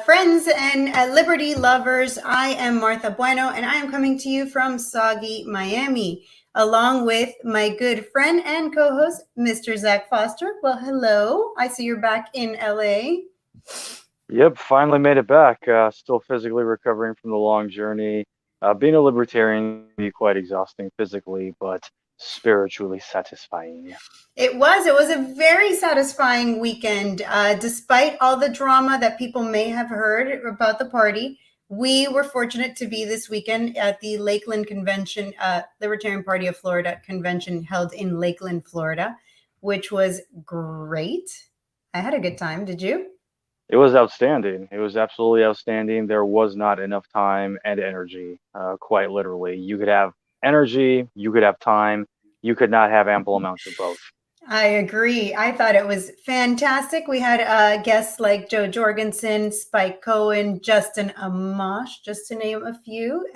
friends and liberty lovers. I am Martha Bueno, and I am coming to you from soggy Miami, along with my good friend and co-host, Mr. Zach Foster. Well, hello. I see you're back in LA. Yep, finally made it back. Still physically recovering from the long journey. Being a libertarian can be quite exhausting physically, but spiritually satisfying. It was a very satisfying weekend. Despite all the drama that people may have heard about the party, we were fortunate to be this weekend at the Lakeland Convention, Libertarian Party of Florida convention held in Lakeland, Florida, which was great. I had a good time. Did you? It was outstanding. It was absolutely outstanding. There was not enough time and energy, quite literally. You could have energy, you could have time, you could not have ample amounts of both. I agree. I thought it was fantastic. We had guests like Joe Jorgensen, Spike Cohen, Justin Amash, just to name a few,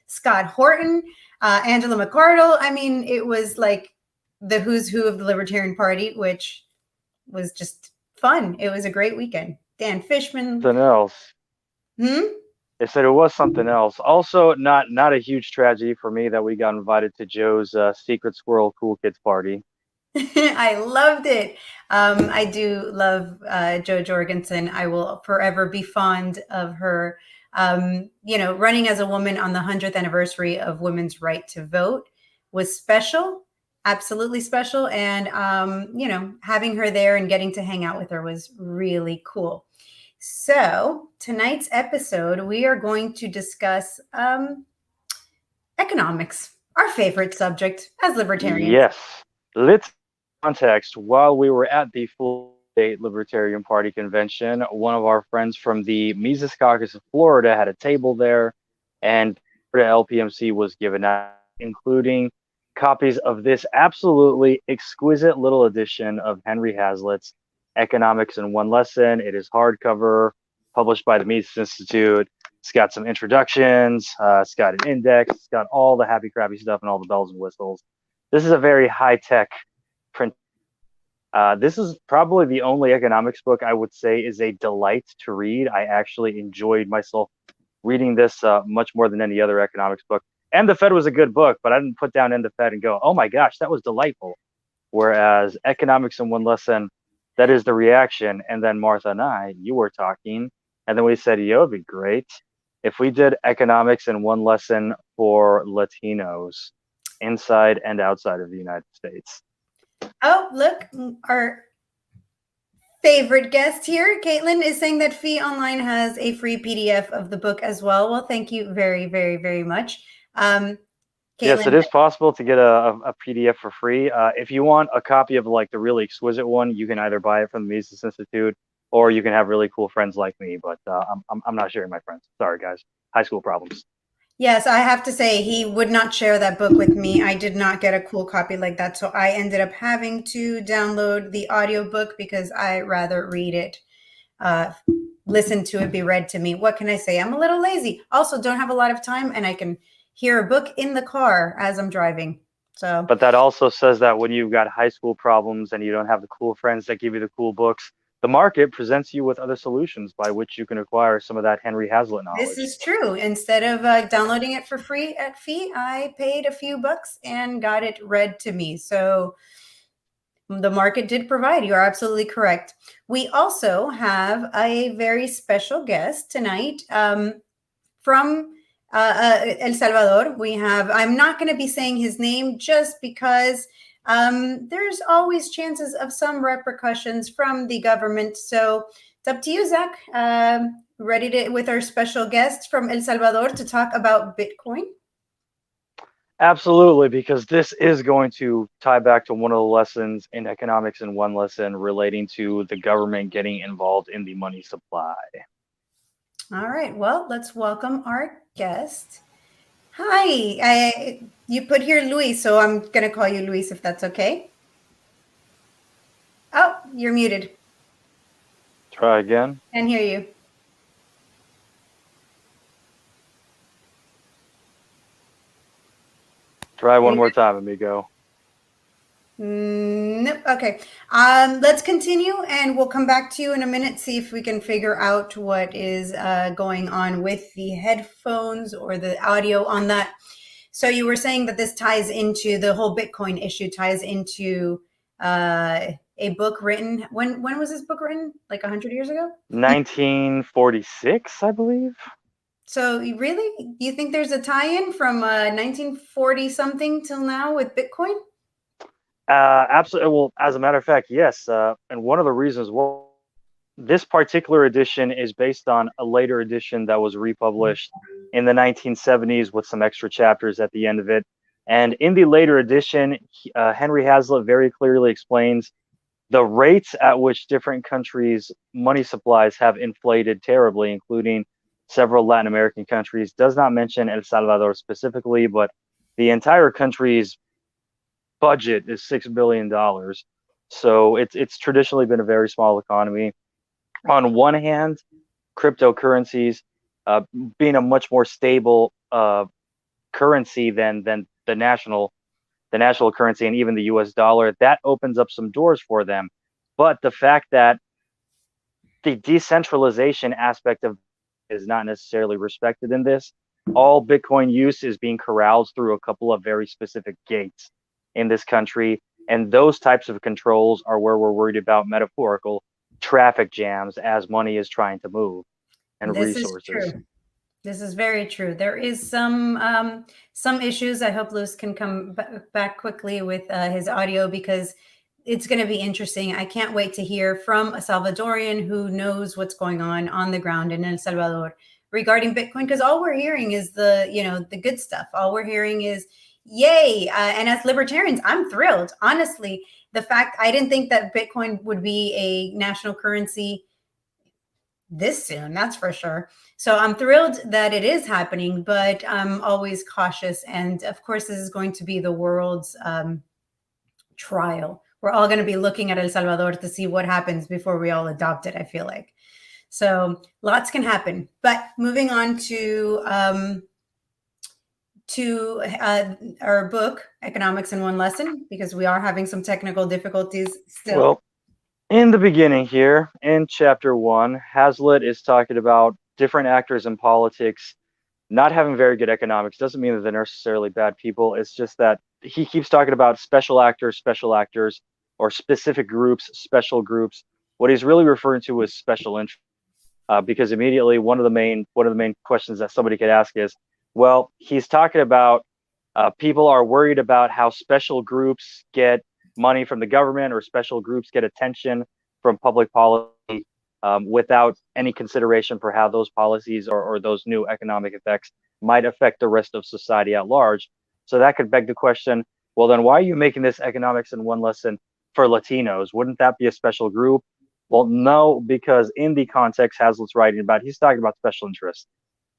Scott Horton, Angela McCardle. I mean, it was like the who's who of the Libertarian Party, which was just fun. It was a great weekend. Dan Fishman. Something else. Hmm? They said it was something else. Also, not a huge tragedy for me that we got invited to Joe's Secret Squirrel Cool Kids party. I loved it. I do love Jo Jorgensen. I will forever be fond of her. Running as a woman on the 100th anniversary of women's right to vote was special, absolutely special. And, having her there and getting to hang out with her was really cool. So, tonight's episode, we are going to discuss economics, our favorite subject as libertarians. Yes. Let's context. While we were at the Full State Libertarian Party convention, one of our friends from the Mises Caucus of Florida had a table there, and the LPMC was given out, including copies of this absolutely exquisite little edition of Henry Hazlitt's Economics in One Lesson. It is hardcover, published by the Mises Institute. It's got some introductions. It's got an index. It's got all the happy, crappy stuff and all the bells and whistles. This is a very high-tech print. This is probably the only economics book I would say is a delight to read. I actually enjoyed myself reading this much more than any other economics book. And the Fed was a good book, but I didn't put down End the Fed and go, oh my gosh, that was delightful. Whereas Economics in One Lesson, that is the reaction. And then Martha and I, you were talking, and then we said, yo, it'd be great if we did Economics in One Lesson for Latinos inside and outside of the United States. Oh, look, our favorite guest here, Caitlin, is saying that Fee Online has a free PDF of the book as well. Well, thank you very, very, very much. Yes, it Caitlin, is possible to get a PDF for free. If you want a copy of like the really exquisite one, you can either buy it from the Mises Institute or you can have really cool friends like me. But I'm not sharing my friends. Sorry, guys. High school problems. yes, I have to say he would not share that book with me. I did not get a cool copy like that, so I ended up having to download the audiobook because I rather read it, uh, listen to it be read to me. What can I say? I'm a little lazy. Also, don't have a lot of time, and I can hear a book in the car as I'm driving. So, But that also says that when you've got high school problems and you don't have the cool friends that give you the cool books, the market presents you with other solutions by which you can acquire some of that Henry Hazlitt this knowledge. is true. Instead of downloading it for free at Fee, I paid a few bucks and got it read to me. So the market did provide. You are absolutely correct. We also have a very special guest tonight from El Salvador. We have, I'm not going to be saying his name just because there's always chances of some repercussions from the government. So it's up to you, Zach. Ready to with our special guest from El Salvador to talk about Bitcoin? Absolutely, because this is going to tie back to one of the lessons in economics in one lesson relating to the government getting involved in the money supply. All right. Well, let's welcome our guest. Hi. You put here Luis, so I'm going to call you Luis if that's okay. Oh, you're muted. Try again. Can't hear you. Try one more time, amigo. Nope. Okay. Let's continue and we'll come back to you in a minute, see if we can figure out what is going on with the headphones or the audio on that. So you were saying that this ties into the whole Bitcoin issue, ties into a book written. When was this book written? Like 100 years ago? 1946, I believe. So you think there's a tie-in from 1940 something till now with Bitcoin? Absolutely. Well, as a matter of fact, yes. And one of the reasons why this particular edition is based on a later edition that was republished in the 1970s with some extra chapters at the end of it. And in the later edition, Henry Hazlitt very clearly explains the rates at which different countries' money supplies have inflated terribly, including several Latin American countries. Does not mention El Salvador specifically, but the entire country's budget is $6 billion. So it's traditionally been a very small economy. On one hand, cryptocurrencies uh, being a much more stable currency than the national currency and even the U.S. dollar, that opens up some doors for them. But the fact that the decentralization aspect of is not necessarily respected in this, all Bitcoin use is being corralled through a couple of very specific gates in this country. And those types of controls are where we're worried about metaphorical traffic jams as money is trying to move and This is resources. true. This is very true. There is some issues. I hope Lewis can come back quickly with his audio because it's going to be interesting. I can't wait to hear from a Salvadorian who knows what's going on the ground in El Salvador regarding Bitcoin. Because all we're hearing is the good stuff. All we're hearing is yay. And as libertarians, I'm thrilled. Honestly, the fact I didn't think that Bitcoin would be a national currency this soon, that's for sure. So I'm thrilled that it is happening, but I'm always cautious. And of course, this is going to be the world's trial. We're all going to be looking at El Salvador to see what happens before we all adopt it, I feel like. So lots can happen. But moving on to our book, Economics in One Lesson, because we are having some technical difficulties still. Well, in the beginning here, in chapter one, Hazlitt is talking about different actors in politics not having very good economics. Doesn't mean that they're necessarily bad people. It's just that he keeps talking about special actors, or specific groups, special groups. What he's really referring to is special interest, because immediately one of the main questions that somebody could ask is, well, he's talking about people are worried about how special groups get money from the government or special groups get attention from public policy, without any consideration for how those policies or those new economic effects might affect the rest of society at large. So that could beg the question, well, then why are you making this economics in one lesson for Latinos? Wouldn't that be a special group? Well, no, because in the context Hazlitt's writing about, he's talking about special interests,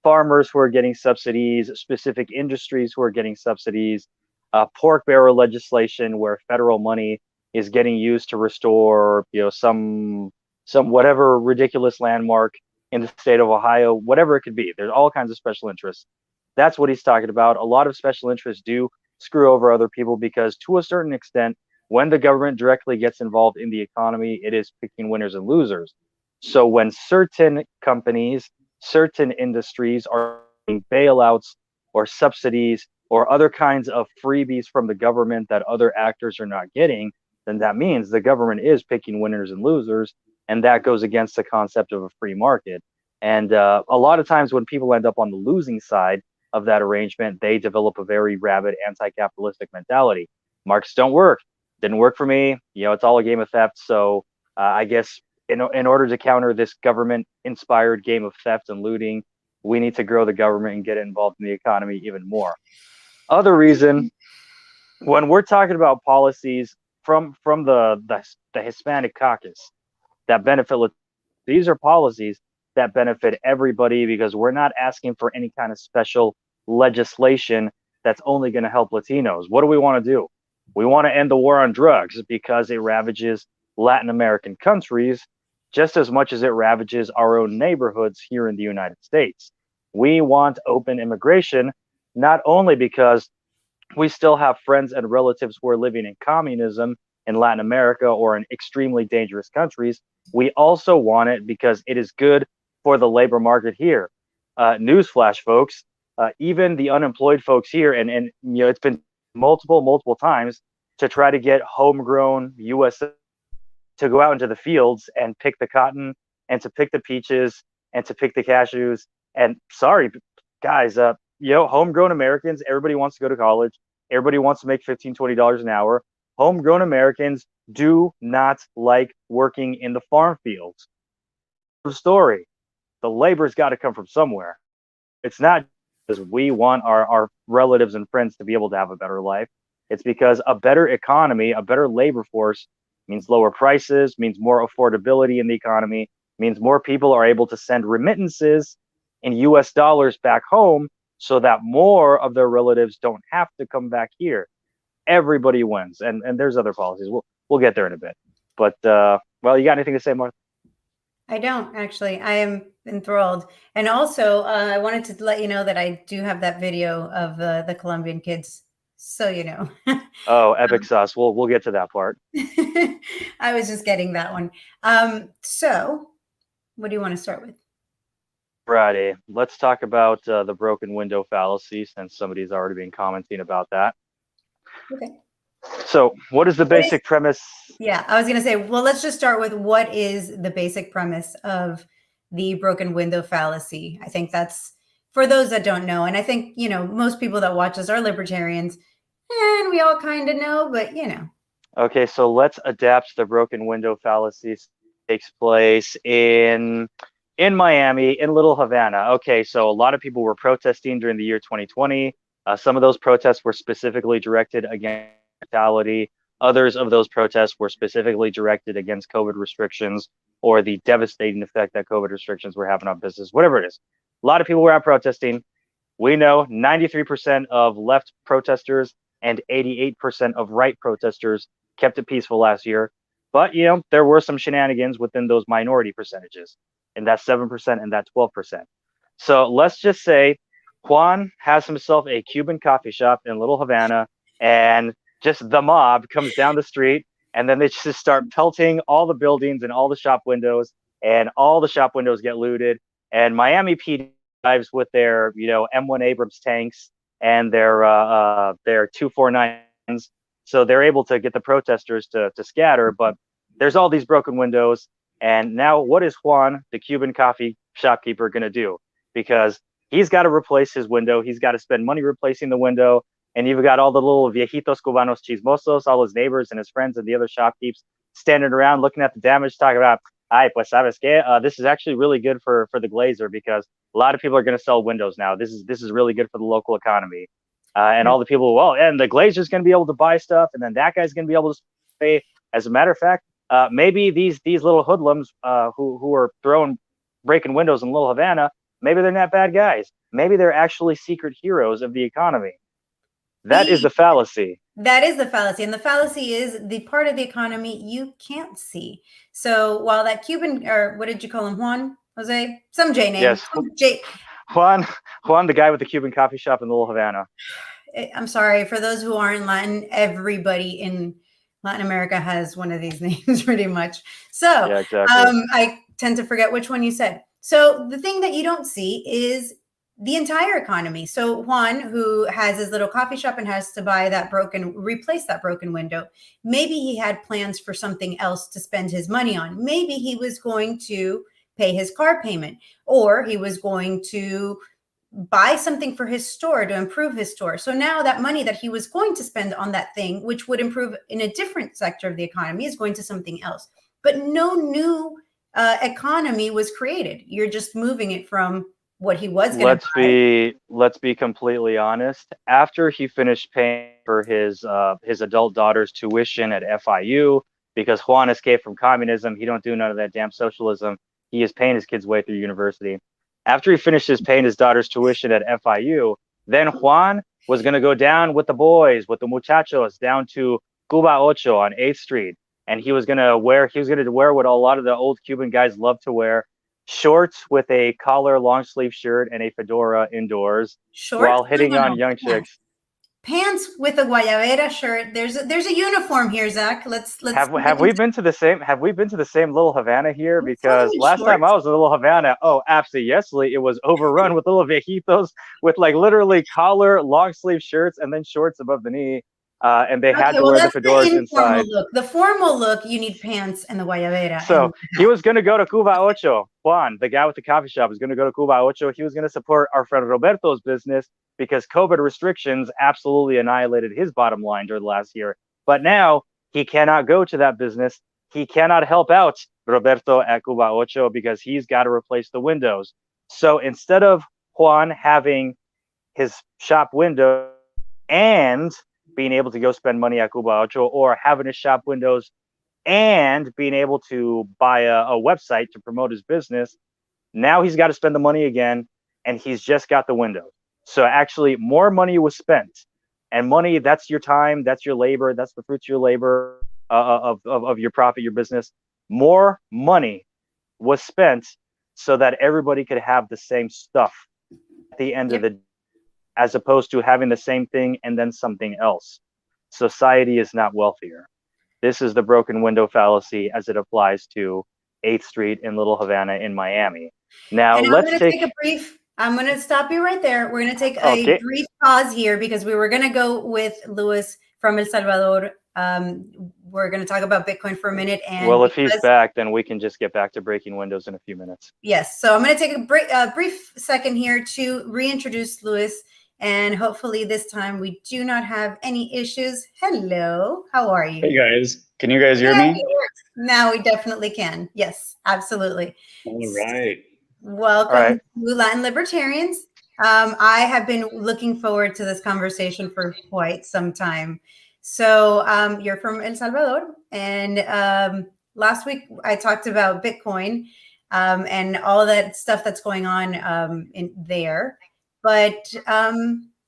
farmers who are getting subsidies, specific industries who are getting subsidies, pork barrel legislation where federal money is getting used to restore, some whatever ridiculous landmark in the state of Ohio, whatever it could be. There's all kinds of special interests. That's what he's talking about. A lot of special interests do screw over other people because, to a certain extent, when the government directly gets involved in the economy, it is picking winners and losers. So when certain companies, certain industries are getting bailouts or subsidies or other kinds of freebies from the government that other actors are not getting, then that means the government is picking winners and losers, and that goes against the concept of a free market. And a lot of times when people end up on the losing side of that arrangement, they develop a very rabid anti-capitalistic mentality. Markets don't work. Didn't work for me. It's all a game of theft. So I guess in order to counter this government-inspired game of theft and looting, we need to grow the government and get it involved in the economy even more. Other reason, when we're talking about policies from the Hispanic caucus that benefit, these are policies that benefit everybody because we're not asking for any kind of special legislation that's only going to help Latinos. What do we want to do? We want to end the war on drugs because it ravages Latin American countries just as much as it ravages our own neighborhoods here in the United States. We want open immigration, not only because we still have friends and relatives who are living in communism in Latin America or in extremely dangerous countries. We also want it because it is good for the labor market here. Newsflash, folks, even the unemployed folks here, and it's been multiple times to try to get homegrown U.S. to go out into the fields and pick the cotton and to pick the peaches and to pick the cashews. And sorry, guys, homegrown Americans, everybody wants to go to college. Everybody wants to make $15, $20 an hour. Homegrown Americans do not like working in the farm fields. The story, the labor's got to come from somewhere. It's not because we want our relatives and friends to be able to have a better life. It's because a better economy, a better labor force means lower prices, means more affordability in the economy, means more people are able to send remittances in US dollars back home so that more of their relatives don't have to come back here. Everybody wins. And there's other policies. We'll get there in a bit. But well, you got anything to say, Martha? I don't actually. I am enthralled. And also, I wanted to let you know that I do have that video of the Colombian kids. So you know. Oh, epic sauce. We'll get to that part. I was just getting that one. So, what do you want to start with? Friday. Let's talk about the broken window fallacy since somebody's already been commenting about that. Okay. So, what is the basic premise? Yeah, I was going to say, well, let's just start with what is the basic premise of the broken window fallacy. I think that's for those that don't know. And I think, most people that watch us are libertarians and we all kind of know, but Okay, so let's adapt the broken window fallacy. Takes place in Miami, in Little Havana. Okay, so a lot of people were protesting during the year 2020. Some of those protests were specifically directed against mortality. Others of those protests were specifically directed against COVID restrictions or the devastating effect that COVID restrictions were having on business, whatever it is. A lot of people were out protesting. We know 93% of left protesters and 88% of right protesters kept it peaceful last year. But, there were some shenanigans within those minority percentages, and that 7% and that 12%. So let's just say Juan has himself a Cuban coffee shop in Little Havana, and just the mob comes down the street, and then they just start pelting all the buildings and all the shop windows, and all the shop windows get looted. And Miami PD arrives with their, M1 Abrams tanks and their 249s, so they're able to get the protesters to scatter. But there's all these broken windows, and now what is Juan, the Cuban coffee shopkeeper, going to do? Because he's got to replace his window. He's got to spend money replacing the window. And you've got all the little viejitos cubanos chismosos, all his neighbors and his friends and the other shopkeepers standing around looking at the damage, talking about, ay, pues sabes que, this is actually really good for the glazer because a lot of people are going to sell windows now. This is really good for the local economy. And all the people, well, and the glazer's going to be able to buy stuff, and then that guy's going to be able to pay. As a matter of fact, maybe these little hoodlums who are breaking windows in Little Havana, maybe they're not bad guys. Maybe they're actually secret heroes of the economy. That is the fallacy. That is the fallacy. And the fallacy is the part of the economy you can't see. So while that Cuban, or what did you call him, Juan? Jose? Some J name. Yes. Juan, the guy with the Cuban coffee shop in Little Havana. I'm sorry. For those who aren't Latin, everybody in Latin America has one of these names pretty much. So yeah, exactly. I tend to forget which one you said. So the thing that you don't see is the entire economy. So Juan, who has his little coffee shop and has to replace that broken window, maybe he had plans for something else to spend his money on. Maybe he was going to pay his car payment, or he was going to buy something for his store to improve his store. So now that money that he was going to spend on that thing, which would improve in a different sector of the economy, is going to something else. But no new economy was created. You're just moving it from what he was going to buy. Let's be completely honest. After he finished paying for his adult daughter's tuition at FIU, because Juan escaped from communism, he don't do none of that damn socialism. He is paying his kid's way through university. After he finishes paying his daughter's tuition at FIU, then Juan was going to go down with the boys, with the muchachos, down to Cuba Ocho on 8th Street. And he was going to wear what a lot of the old Cuban guys love to wear, shorts with a collar, long sleeve shirt, and a fedora indoors, Shorts? while hitting on young chicks. pants with a guayabera shirt. There's a uniform here, Zach. Let's Have we been to the same? Have we been to the same Little Havana here? Because swimming last time I shorts. was in Little Havana, oh, absolutely, it was overrun with little viejitos with like literally collar, long sleeve shirts, and then shorts above the knee, and they had Okay, to well wear the that's the fedoras informal inside. look. The formal look, you need pants and the guayabera So and he was going to go to Cuba Ocho. Juan, the guy with the coffee shop, was going to go to Cuba Ocho. He was going to support our friend Roberto's business because COVID restrictions absolutely annihilated his bottom line during the last year. But now he cannot go to that business. He cannot help out Roberto at Cuba Ocho because he's got to replace the windows. So instead of Juan having his shop window and being able to go spend money at Cuba Ocho, or having his shop windows and being able to buy a website to promote his business, now he's got to spend the money again, and he's just got the window. So actually, more money was spent, and money, that's your time, that's your labor, that's the fruits of your labor, of your profit, your business. More money was spent so that everybody could have the same stuff at the end of yep. the, as opposed to having the same thing and then something else. Society is not wealthier. This is the broken window fallacy as it applies to 8th Street in Little Havana in Miami. Now, And I'm let's going to take take. a brief. I'm going to stop you right there. We're going to take a Okay. brief pause here because we were going to go with Luis from El Salvador. We're going to talk about Bitcoin for a minute, and Well, if he's back, then we can just get back to breaking windows in a few minutes. yes. So I'm going to take a brief second here to reintroduce Luis, and hopefully this time we do not have any issues. Hello, how are you? Hey guys, can you guys hear me? Now we definitely can. Yes, absolutely. All right. Welcome All right. to Latin Libertarians. I have been looking forward to this conversation for quite some time. So you're from El Salvador, and last week I talked about Bitcoin and all that stuff that's going on in there. But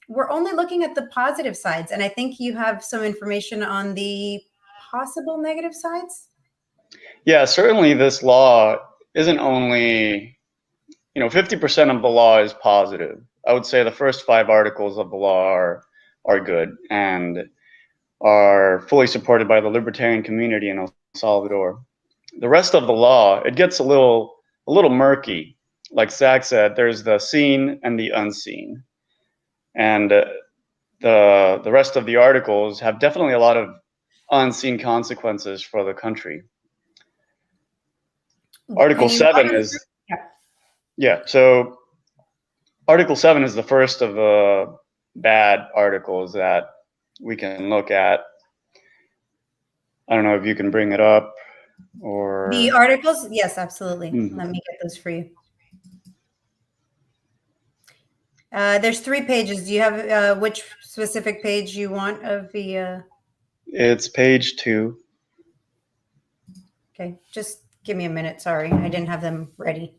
we're only looking at the positive sides, and I think you have some information on the possible negative sides. Yeah, certainly this law isn't only, 50% of the law is positive. I would say the first 5 articles of the law are good and are fully supported by the libertarian community in El Salvador. The rest of the law, it gets a little murky. Like Zach said, there's the seen and the unseen. And the rest of the articles have definitely a lot of unseen consequences for the country. Article 7 is, so Article 7 is the first of the bad articles that we can look at. I don't know if you can bring it up or... The articles? Yes, absolutely. Let me get those for you. There's 3 pages. Do you have which specific page you want of the... It's page 2. Okay, just give me a minute. Sorry, I didn't have them ready.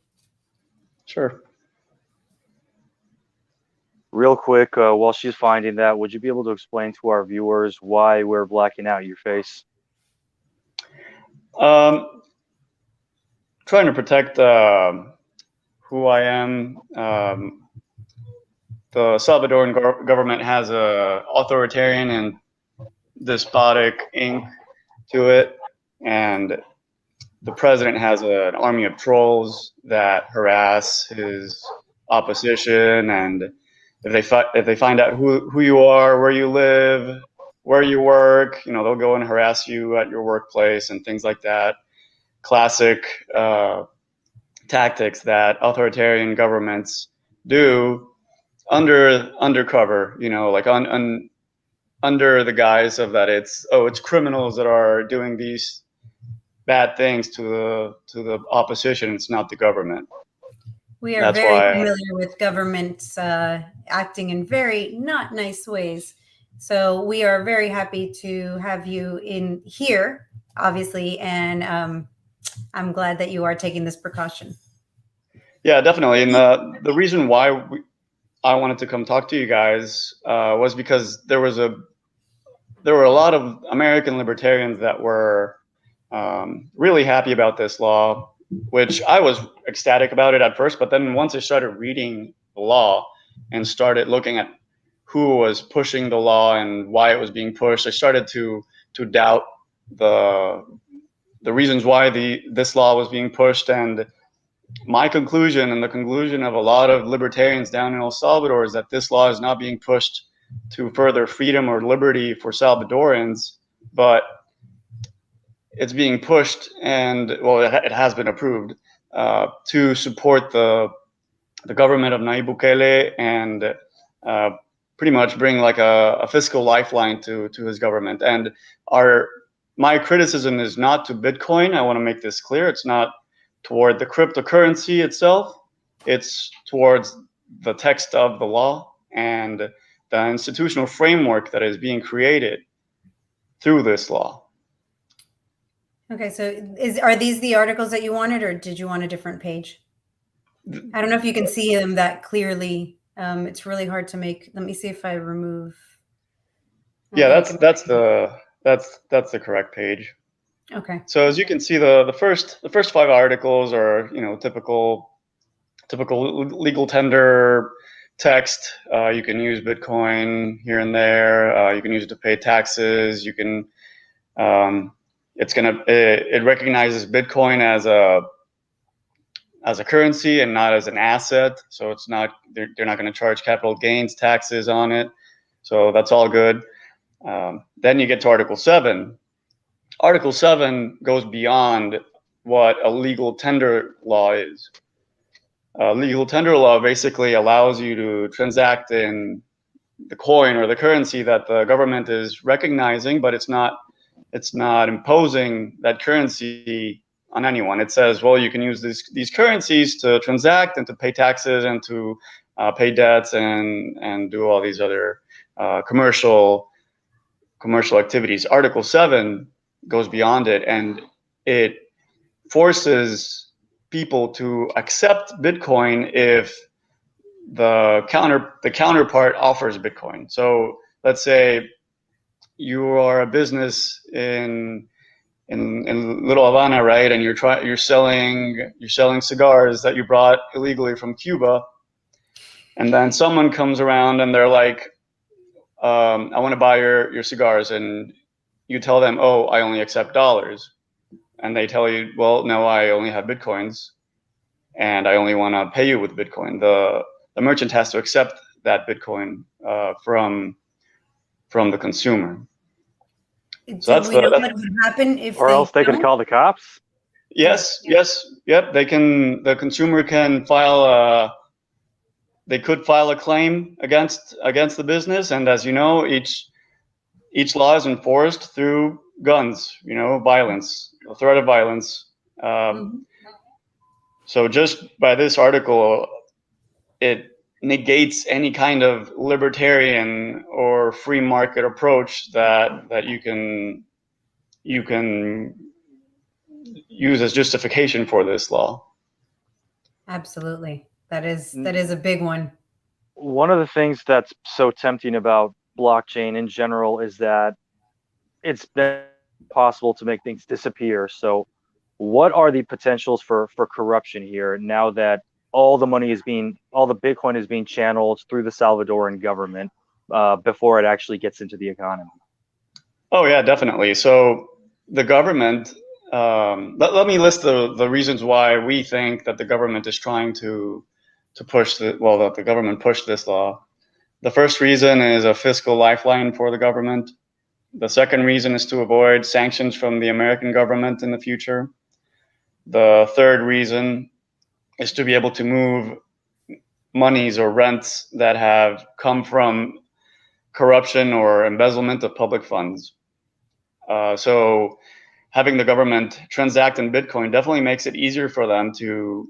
Sure. Real quick, while she's finding that, would you be able to explain to our viewers why we're blacking out your face? Trying to protect who I am. The Salvadoran government has a authoritarian and despotic ink to it, and the president has an army of trolls that harass his opposition, and if they find out who you are, where you live, where you work, they'll go and harass you at your workplace and things like that. Classic tactics that authoritarian governments do undercover, like under the guise of that it's criminals that are doing these bad things to the opposition. It's not the government. We are very familiar with governments acting in very not nice ways. So we are very happy to have you in here, obviously, and I'm glad that you are taking this precaution. Yeah, definitely. And the reason why I wanted to come talk to you guys was because there were a lot of American libertarians that were really happy about this law, which I was ecstatic about it at first. But then once I started reading the law and started looking at who was pushing the law and why it was being pushed, I started to doubt the reasons why this law was being pushed. And my conclusion, and the conclusion of a lot of libertarians down in El Salvador, is that this law is not being pushed to further freedom or liberty for Salvadorans, but it's being pushed, and well, it has been approved to support the government of Nayib Bukele, and pretty much bring like a fiscal lifeline to his government. And my criticism is not to Bitcoin. I want to make this clear. It's not toward the cryptocurrency itself. It's towards the text of the law and the institutional framework that is being created through this law. Okay, so are these the articles that you wanted, or did you want a different page? I don't know if you can see them that clearly. It's really hard to make. Let me see if I remove. Yeah, that's the correct page. Okay. So as you can see, the first 5 articles are, you know, typical legal tender text. You can use Bitcoin here and there. You can use it to pay taxes. You can it recognizes Bitcoin as a currency and not as an asset. So it's not, they're not going to charge capital gains taxes on it. So that's all good. Then you get to Article 7. Article 7 goes beyond what a legal tender law is. Legal tender law basically allows you to transact in the coin or the currency that the government is recognizing, but it's not imposing that currency on anyone. It says, well, you can use these currencies to transact and to pay taxes and to pay debts and do all these other commercial activities. Article 7 goes beyond it, and it forces people to accept Bitcoin if the counterpart offers Bitcoin. So let's say you are a business in Little Havana, right? And you're selling cigars that you brought illegally from Cuba, and then someone comes around and they're like, I want to buy your cigars, and you tell them, oh, I only accept dollars, and they tell you, well, no, I only have Bitcoins, and I only want to pay you with Bitcoin. The merchant has to accept that Bitcoin from the consumer. So do we know what would happen if or else they can call the cops? Yes, yep. They can. The consumer can file they could file a claim against the business, and as you know, each law is enforced through guns. You know, violence, a threat of violence. So just by this article, it negates any kind of libertarian or free market approach that you can use as justification for this law. Absolutely. That is a big one. One of the things that's so tempting about blockchain in general is that it's been possible to make things disappear. So what are the potentials for corruption here now that all the Bitcoin is being channeled through the Salvadoran government before it actually gets into the economy? Oh yeah, definitely. So the government, let me list the reasons why we think that the government is trying to push that the government pushed this law. The first reason is a fiscal lifeline for the government. The second reason is to avoid sanctions from the American government in the future. The third reason is to be able to move monies or rents that have come from corruption or embezzlement of public funds. So having the government transact in Bitcoin definitely makes it easier for them to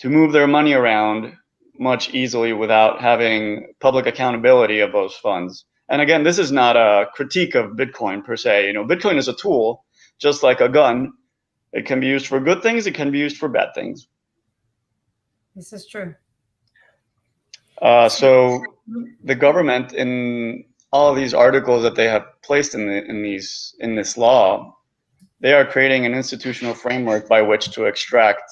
move their money around much easily without having public accountability of those funds. And again, this is not a critique of Bitcoin per se. You know, Bitcoin is a tool, just like a gun. It can be used for good things. It can be used for bad things. This is true. So the government, in all of these articles that they have placed in this law, they are creating an institutional framework by which to extract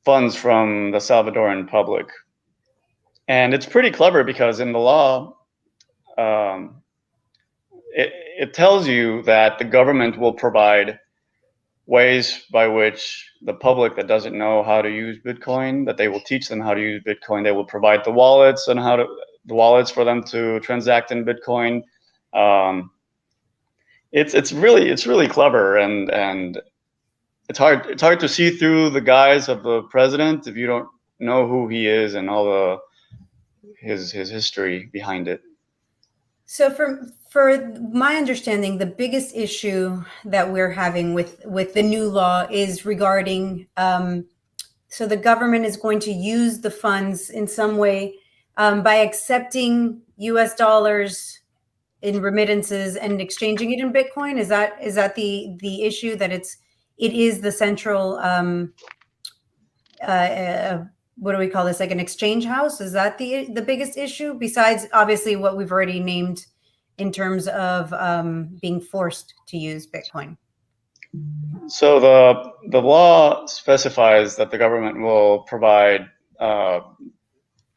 funds from the Salvadoran public. And it's pretty clever because in the law, it tells you that the government will provide ways by which the public that doesn't know how to use Bitcoin, that they will teach them how to use Bitcoin. They will provide the wallets and the wallets for them to transact in Bitcoin. It's really clever, and it's hard to see through the guise of the president if you don't know who he is and all his history behind it. So for my understanding, the biggest issue that we're having with the new law is regarding so the government is going to use the funds in some way by accepting US dollars in remittances and exchanging it in Bitcoin. Is that the issue, that it is the central what do we call this, like an exchange house? Is that the biggest issue, besides obviously what we've already named in terms of being forced to use Bitcoin? So the law specifies that the government will provide,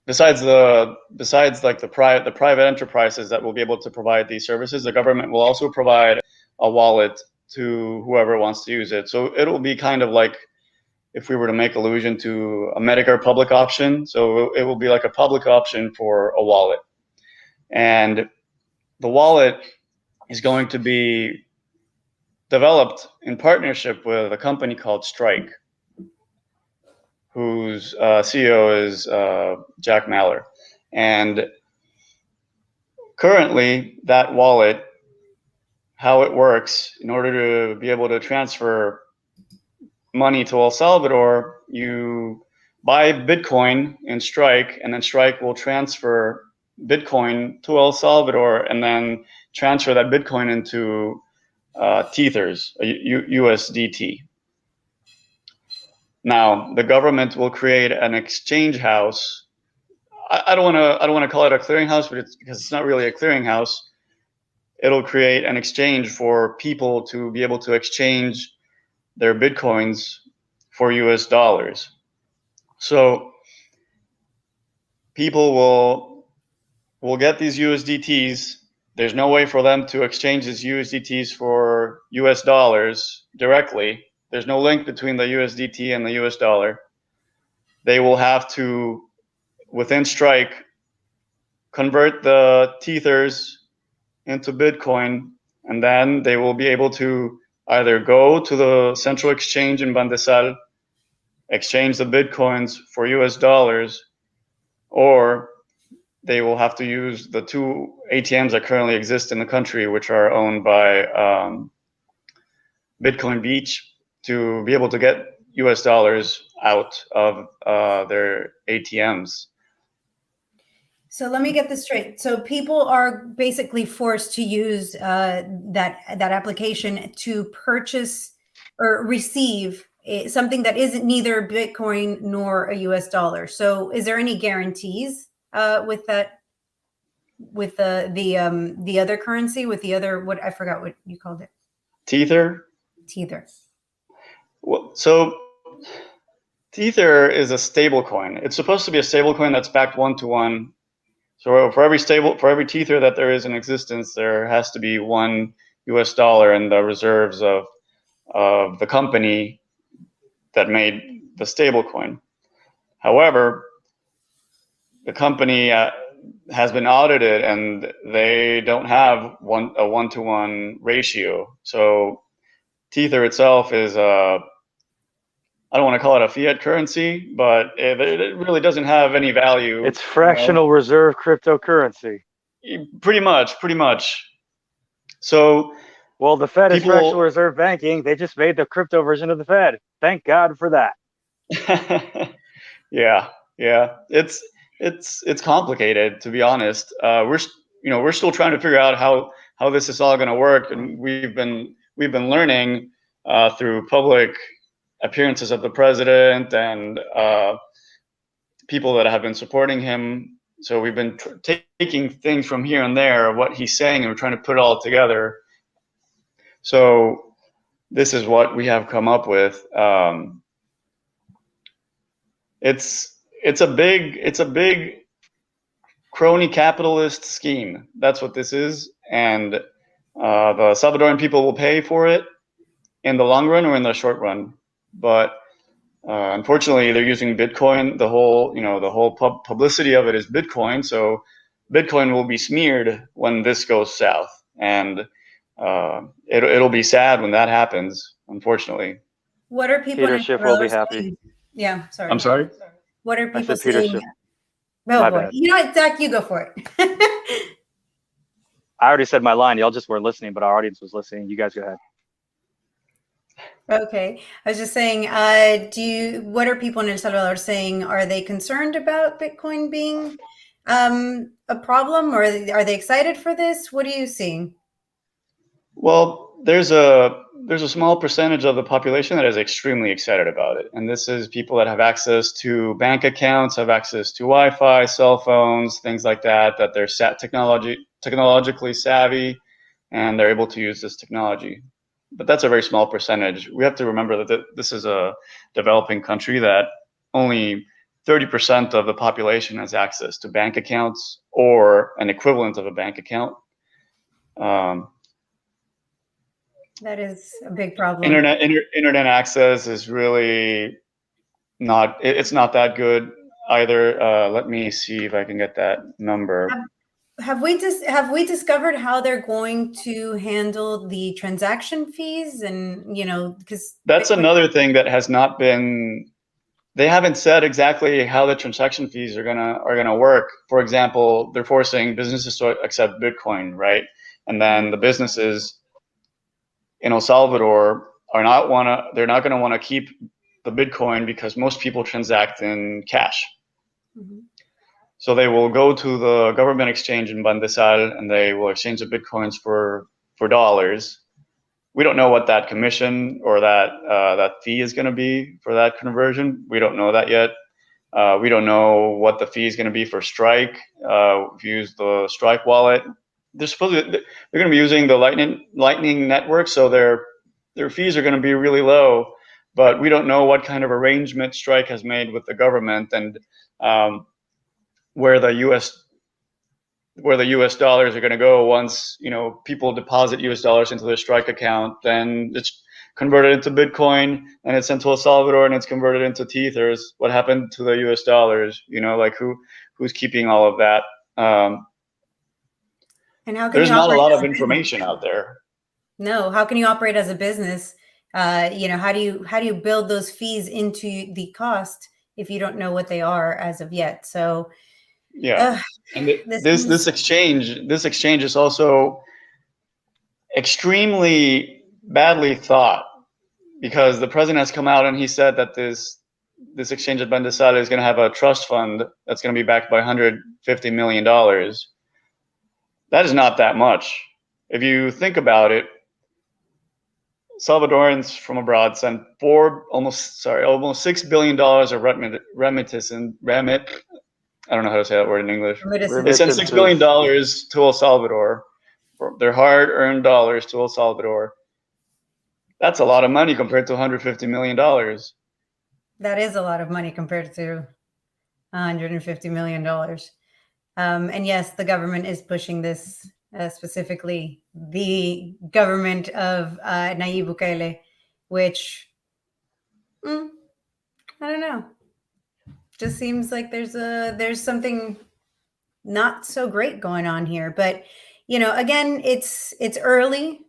besides like the private enterprises that will be able to provide these services, the government will also provide a wallet to whoever wants to use it. So it'll be kind of like if we were to make allusion to a Medicare public option. So it will be like a public option for a wallet. And the wallet is going to be developed in partnership with a company called Strike, whose CEO is Jack Mallers. And currently, that wallet, how it works, in order to be able to transfer money to El Salvador, you buy Bitcoin in Strike, and then Strike will transfer Bitcoin to El Salvador and then transfer that Bitcoin into Tethers, USDT. Now, the government will create an exchange house. I don't want to call it a clearinghouse, but because it's not really a clearinghouse. It'll create an exchange for people to be able to exchange their Bitcoins for US dollars. So people will get these USDTs. There's no way for them to exchange these USDTs for US dollars directly. There's no link between the USDT and the US dollar. They will have to, within Strike, convert the Tethers into Bitcoin, and then they will be able to either go to the central exchange in Bandesal, exchange the Bitcoins for US dollars, or they will have to use the two ATMs that currently exist in the country, which are owned by Bitcoin Beach, to be able to get US dollars out of their ATMs. So let me get this straight. So people are basically forced to use that application to purchase or receive something that isn't neither Bitcoin nor a US dollar. So is there any guarantees with that, with the other currency, with the other, what, I forgot what you called it? Tether? Tether. Well, so Tether is a stable coin. It's supposed to be a stable coin that's backed 1-to-1. So for every Tether that there is in existence, there has to be one US dollar in the reserves of the company that made the stable coin. However, the company has been audited, and they don't have a 1-to-1 ratio. So Tether itself is I don't want to call it a fiat currency, but it really doesn't have any value. It's fractional reserve cryptocurrency. Pretty much. So, well, the Fed is fractional reserve banking. They just made the crypto version of the Fed. Thank God for that. Yeah. It's complicated, to be honest. We're still trying to figure out how this is all going to work, and we've been learning through public appearances of the president and people that have been supporting him. So we've been taking things from here and there, what he's saying, and we're trying to put it all together. So this is what we have come up with. It's a big crony capitalist scheme. That's what this is, and the Salvadoran people will pay for it in the long run or in the short run. But unfortunately, they're using Bitcoin. The whole publicity of it is Bitcoin. So Bitcoin will be smeared when this goes south, and it'll be sad when that happens. Unfortunately. What are people Peter in El Schiff will be Salvador happy. saying? Yeah, sorry. I'm sorry. What are I people said Peter saying? Schiff. Oh My boy. bad. You know what, Zach, you go for it. I already said my line. Y'all just weren't listening, but our audience was listening. You guys go ahead. Okay. I was just saying, what are people in El Salvador saying? Are they concerned about Bitcoin being a problem, or are they excited for this? What are you seeing? Well, there's a small percentage of the population that is extremely excited about it, and this is people that have access to bank accounts, have access to Wi-Fi, cell phones, things like that. That they're technologically savvy, and they're able to use this technology. But that's a very small percentage. We have to remember that this is a developing country that only 30% of the population has access to bank accounts or an equivalent of a bank account. That is a big problem. Internet access is really not. It's not that good either. Let me see if I can get that number. Have we discovered how they're going to handle the transaction fees? And because That's another thing that has not been. They haven't said exactly how the transaction fees are gonna work. For example, they're forcing businesses to accept Bitcoin, right? And then the businesses in El Salvador they're not going to want to keep the Bitcoin because most people transact in cash. Mm-hmm. So they will go to the government exchange in Bandesal and they will exchange the Bitcoins for dollars. We don't know what that commission or that fee is going to be for that conversion. We don't know that yet. We don't know what the fee is going to be for Strike. If you use the Strike wallet, they're going to be using the Lightning network, so their fees are going to be really low. But we don't know what kind of arrangement Strike has made with the government and where the U.S. dollars are going to go once people deposit U.S. dollars into their Strike account. Then it's converted into Bitcoin and it's sent to El Salvador and it's converted into Tethers. What happened to the U.S. dollars? Like who's keeping all of that? And how can there's you not a lot of business? information out there. No, how can you operate as a business? How do you build those fees into the cost if you don't know what they are as of yet? So yeah, and this exchange is also extremely badly thought, because the president has come out and he said that this exchange at Bandesal is going to have a trust fund that's going to be backed by $150 million. That is not that much. If you think about it, Salvadorans from abroad sent almost $6 billion of remittance and remit. I don't know how to say that word in English. They sent $6 billion to El Salvador, their hard-earned dollars to El Salvador. That's a lot of money compared to $150 million. That is a lot of money compared to $150 million. And yes, the government is pushing this, specifically the government of Nayib Bukele, which I don't know. Just seems like there's something not so great going on here. But again, it's early.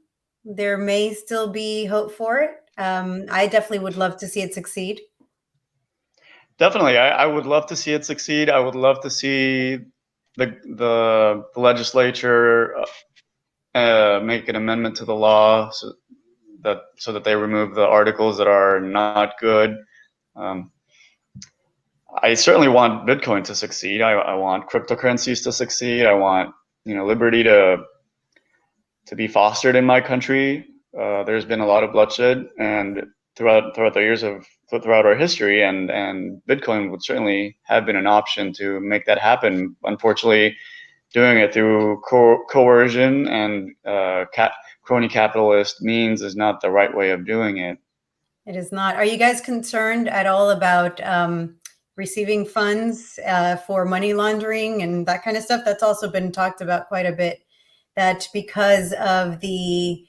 There may still be hope for it. I definitely would love to see it succeed. Definitely, I would love to see it succeed. I would love to see the legislature make an amendment to the law so that they remove the articles that are not good. I certainly want Bitcoin to succeed. I want cryptocurrencies to succeed. I want liberty to be fostered in my country. There's been a lot of bloodshed and throughout the years throughout our history, and Bitcoin would certainly have been an option to make that happen. Unfortunately, doing it through coercion and crony capitalist means is not the right way of doing it. It is not. Are you guys concerned at all about receiving funds for money laundering and that kind of stuff. That's also been talked about quite a bit, that because of the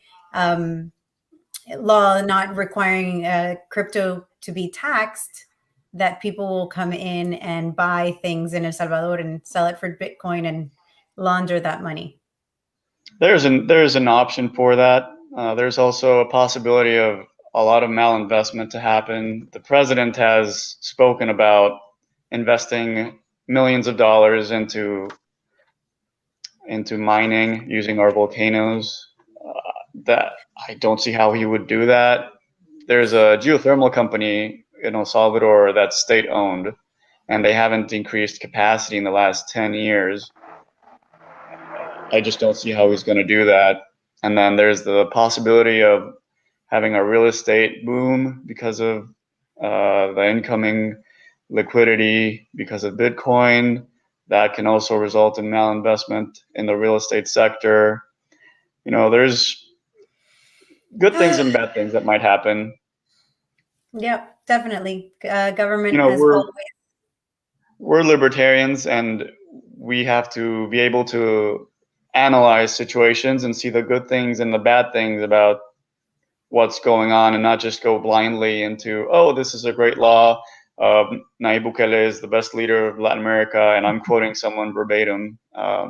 law not requiring crypto to be taxed, that people will come in and buy things in El Salvador and sell it for Bitcoin and launder that money. There's an option for that. There's also a possibility of a lot of malinvestment to happen. The president has spoken about investing millions of dollars into mining using our volcanoes. That I don't see how he would do that. There's a geothermal company in El Salvador that's state owned, and they haven't increased capacity in the last 10 years. I just don't see how he's going to do that. And then there's the possibility of having a real estate boom because of the incoming liquidity because of Bitcoin. That can also result in malinvestment in the real estate sector. You know, there's good things and bad things that might happen. Yep, definitely. Government You know, has always. we're libertarians, and we have to be able to analyze situations and see the good things and the bad things about what's going on, and not just go blindly into, oh, this is a great law. Nayib Bukele is the best leader of Latin America, and I'm quoting someone verbatim. I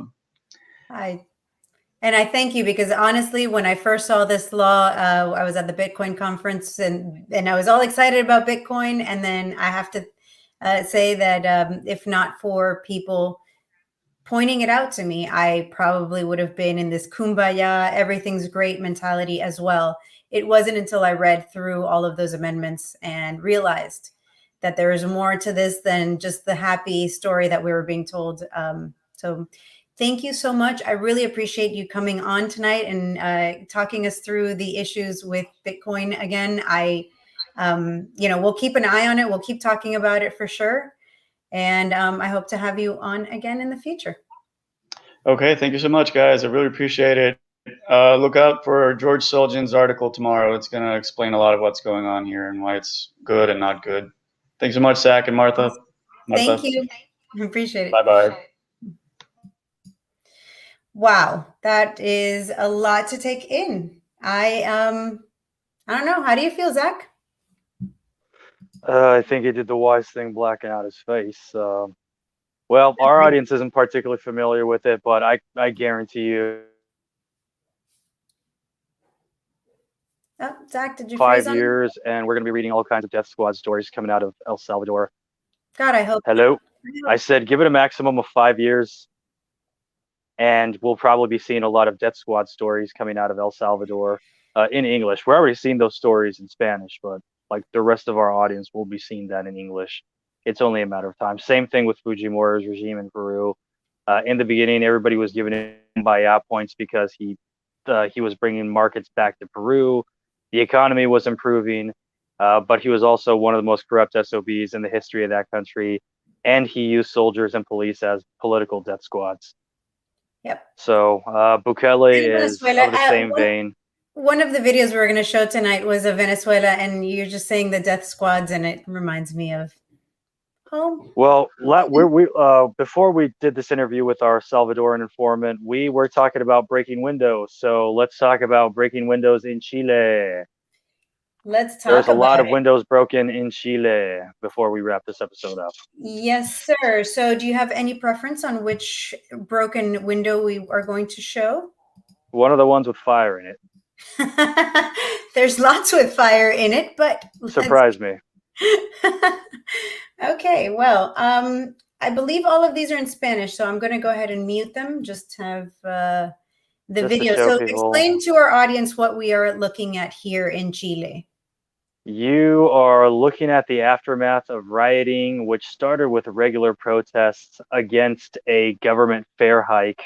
thank you, because honestly, when I first saw this law, I was at the Bitcoin conference and I was all excited about Bitcoin. And then I have to say that if not for people pointing it out to me, I probably would have been in this kumbaya, everything's great mentality as well. It wasn't until I read through all of those amendments and realized that there is more to this than just the happy story that we were being told. So thank you so much. I really appreciate you coming on tonight and talking us through the issues with Bitcoin again. We'll keep an eye on it. We'll keep talking about it for sure. And I hope to have you on again in the future. Okay, thank you so much, guys. I really appreciate it. Look out for George Selgin's article tomorrow. It's going to explain a lot of what's going on here and why it's good and not good. Thanks so much, Zach and Martha. Thank you. I appreciate it. Bye-bye. Wow, that is a lot to take in. I don't know. How do you feel, Zach? I think he did the wise thing, blacking out his face. Well, our audience isn't particularly familiar with it, but I guarantee you, Zach, did you 5 freeze years, and we're going to be reading all kinds of death squad stories coming out of El Salvador. God, I hope. Hello? I said give it a maximum of 5 years, and we'll probably be seeing a lot of death squad stories coming out of El Salvador in English. We're already seeing those stories in Spanish, but like the rest of our audience will be seeing that in English. It's only a matter of time. Same thing with Fujimori's regime in Peru. In the beginning, everybody was giving him buyout points because he was bringing markets back to Peru. The economy was improving, but he was also one of the most corrupt SOBs in the history of that country, and he used soldiers and police as political death squads. Yep. So Bukele is of the same vein. One of the videos we were going to show tonight was of Venezuela, and you're just saying the death squads, and it reminds me of home. Well, before we did this interview with our Salvadoran informant, we were talking about breaking windows. So let's talk about breaking windows in Chile. Let's talk. There's a lot of windows broken in Chile before we wrap this episode up. Yes, sir. So do you have any preference on which broken window we are going to show? One of the ones with fire in it. There's lots with fire in it, but surprise me. Okay, well, I believe all of these are in Spanish, so I'm going to go ahead and mute them. Just have the video. So explain to our audience what we are looking at here in Chile. You are looking at the aftermath of rioting, which started with regular protests against a government fare hike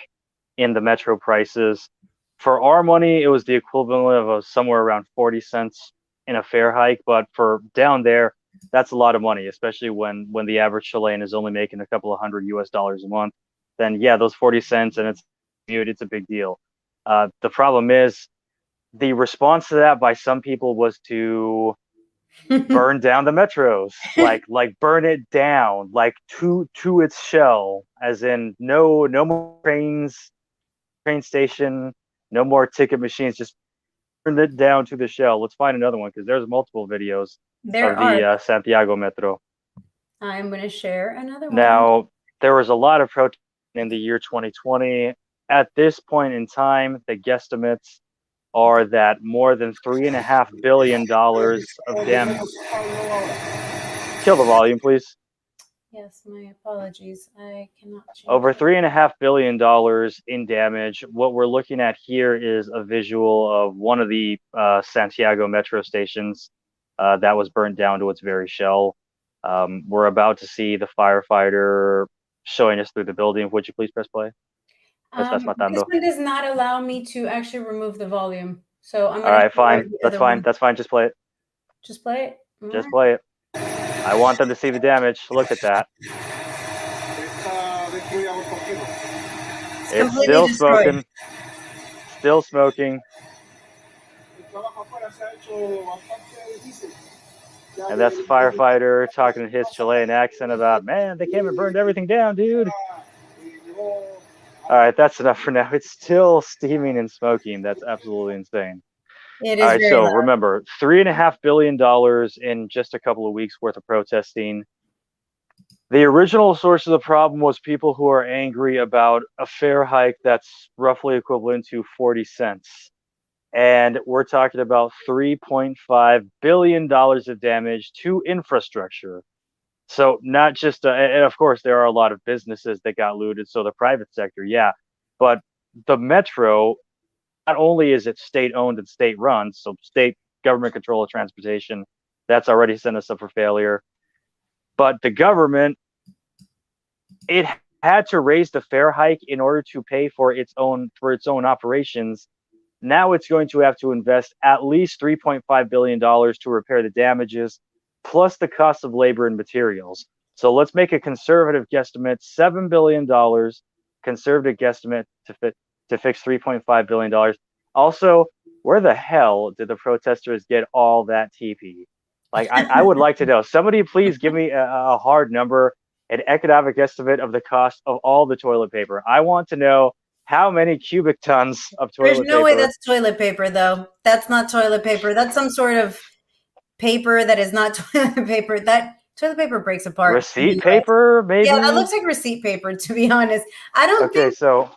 in the metro prices. For our money, it was the equivalent of somewhere around 40 cents in a fare hike. But for down there, that's a lot of money, especially when the average Chilean is only making a couple of $100 US a month. Then, yeah, those 40 cents, and it's a big deal. The problem is the response to that by some people was to burn down the metros, like burn it down, like to its shell, as in no more trains, train station, no more ticket machines, just burn it down to the shell. Let's find another one because there's multiple videos There of are. the Santiago Metro. I'm going to share another one. Now, there was a lot of protest in the year 2020. At this point in time, the guesstimates are that more than $3.5 billion of damage. Kill the volume, please. Yes, my apologies. I cannot change Over it. $3.5 billion in damage. What we're looking at here is a visual of one of the Santiago metro stations that was burnt down to its very shell. We're about to see the firefighter showing us through the building. Would you please press play? This matando. one does not allow me to actually remove the volume. So I'm All right, fine. That's fine. One. That's fine. Just play it. Just play it. All Just right. play it. I want them to see the damage. Look at that. It's still smoking. Still smoking. And that's a firefighter talking in his Chilean accent about, man, they came and burned everything down, dude. All right, that's enough for now. It's still steaming and smoking. That's absolutely insane. It is all right, very so loud. remember, $3.5 billion in just a couple of weeks worth of protesting. The original source of the problem was people who are angry about a fare hike that's roughly equivalent to 40 cents. And we're talking about $3.5 billion of damage to infrastructure. So not just, and of course, there are a lot of businesses that got looted. So the private sector, yeah. But the metro, not only is it state owned and state run, so state government control of transportation, that's already set us up for failure. But the government, it had to raise the fare hike in order to pay for its own operations. Now it's going to have to invest at least $3.5 billion to repair the damages, plus the cost of labor and materials. So let's make a conservative guesstimate, $7 billion, conservative guesstimate to fix $3.5 billion. Also, where the hell did the protesters get all that TP? Like, I would like to know. Somebody please give me a hard number, an economic estimate of the cost of all the toilet paper. I want to know how many cubic tons of toilet paper. There's no way that's toilet paper, though. That's not toilet paper. That's some sort of paper that is not toilet paper. That toilet paper breaks apart. Receipt paper, maybe? Yeah, that looks like receipt paper, to be honest. I don't think. Okay, so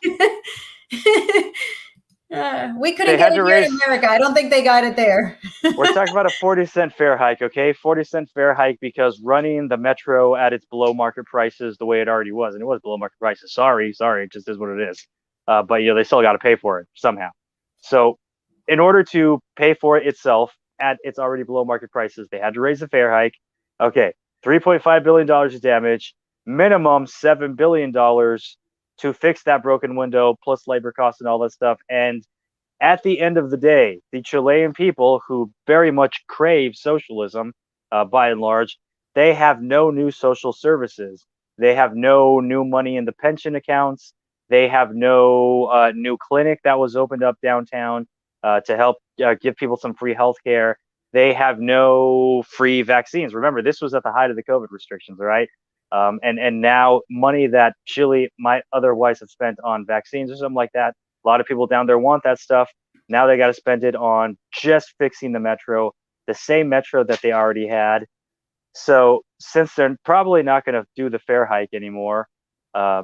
we couldn't get it here in America. I don't think they got it there. We're talking about a 40-cent fare hike, okay? 40-cent fare hike because running the metro at its below market prices the way it already was, and it was below market prices. Sorry, it just is what it is. But they still got to pay for it somehow. So, in order to pay for it itself at its already below market prices, they had to raise the fare hike. Okay, $3.5 billion of damage, minimum $7 billion to fix that broken window, plus labor costs and all that stuff. And at the end of the day, the Chilean people, who very much crave socialism, by and large, they have no new social services. They have no new money in the pension accounts. They have no new clinic that was opened up downtown to help give people some free health care. They have no free vaccines. Remember, this was at the height of the COVID restrictions, right? And now money that Chile might otherwise have spent on vaccines or something like that, a lot of people down there want that stuff. Now they got to spend it on just fixing the metro, the same metro that they already had. So since they're probably not going to do the fare hike anymore